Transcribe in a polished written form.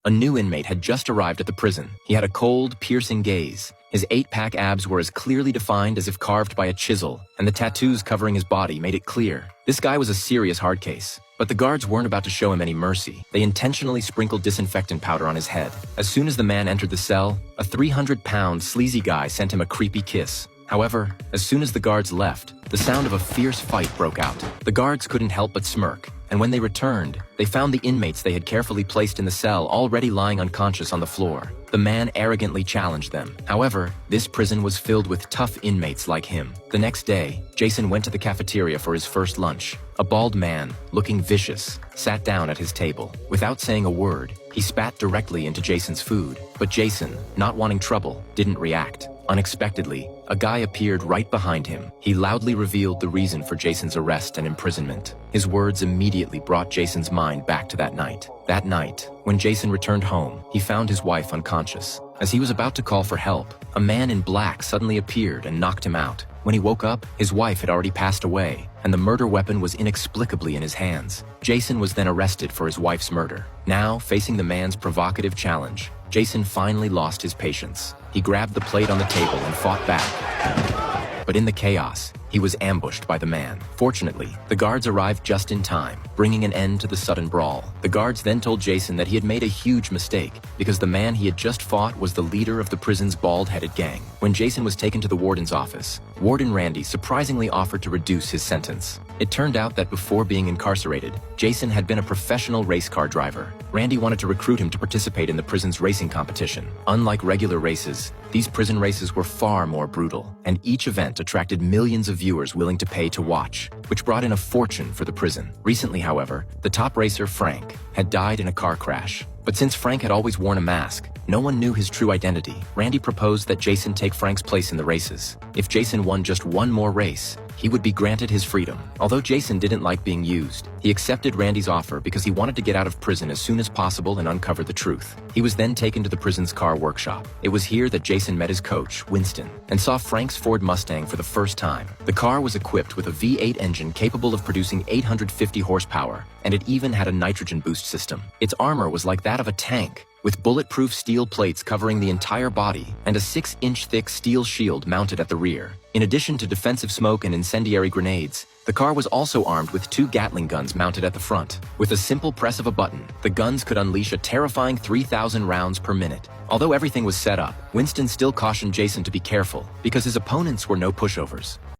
A new inmate had just arrived at the prison. He had a cold, piercing gaze. His 8-pack abs were as clearly defined as if carved by a chisel, and the tattoos covering his body made it clear. This guy was a serious hard case. But the guards weren't about to show him any mercy. They intentionally sprinkled disinfectant powder on his head. As soon as the man entered the cell, a 300-pound sleazy guy sent him a creepy kiss. However, as soon as the guards left, the sound of a fierce fight broke out. The guards couldn't help but smirk, and when they returned, they found the inmates they had carefully placed in the cell already lying unconscious on the floor. The man arrogantly challenged them. However, this prison was filled with tough inmates like him. The next day, Jason went to the cafeteria for his first lunch. A bald man, looking vicious, sat down at his table. Without saying a word, he spat directly into Jason's food. But Jason, not wanting trouble, didn't react. Unexpectedly, a guy appeared right behind him. He loudly revealed the reason for Jason's arrest and imprisonment. His words immediately brought Jason's mind back to that night. That night, when Jason returned home, he found his wife unconscious. As he was about to call for help, a man in black suddenly appeared and knocked him out. When he woke up, his wife had already passed away, and the murder weapon was inexplicably in his hands. Jason was then arrested for his wife's murder. Now, facing the man's provocative challenge, Jason finally lost his patience. He grabbed the plate on the table and fought back. But in the chaos, he was ambushed by the man. Fortunately, the guards arrived just in time, bringing an end to the sudden brawl. The guards then told Jason that he had made a huge mistake because the man he had just fought was the leader of the prison's bald-headed gang. When Jason was taken to the warden's office, Warden Randy surprisingly offered to reduce his sentence. It turned out that before being incarcerated, Jason had been a professional race car driver. Randy wanted to recruit him to participate in the prison's racing competition. Unlike regular races, these prison races were far more brutal, and each event attracted millions of viewers willing to pay to watch, which brought in a fortune for the prison. Recently, however, the top racer, Frank, had died in a car crash. But since Frank had always worn a mask, no one knew his true identity. Randy proposed that Jason take Frank's place in the races. If Jason won just one more race, he would be granted his freedom. Although Jason didn't like being used, he accepted Randy's offer because he wanted to get out of prison as soon as possible and uncover the truth. He was then taken to the prison's car workshop. It was here that Jason met his coach, Winston, and saw Frank's Ford Mustang for the first time. The car was equipped with a V8 engine capable of producing 850 horsepower, and it even had a nitrogen boost system. Its armor was like that of a tank, with bulletproof steel plates covering the entire body and a 6-inch thick steel shield mounted at the rear. In addition to defensive smoke and incendiary grenades, the car was also armed with 2 Gatling guns mounted at the front. With a simple press of a button, the guns could unleash a terrifying 3,000 rounds per minute. Although everything was set up, Winston still cautioned Jason to be careful because his opponents were no pushovers.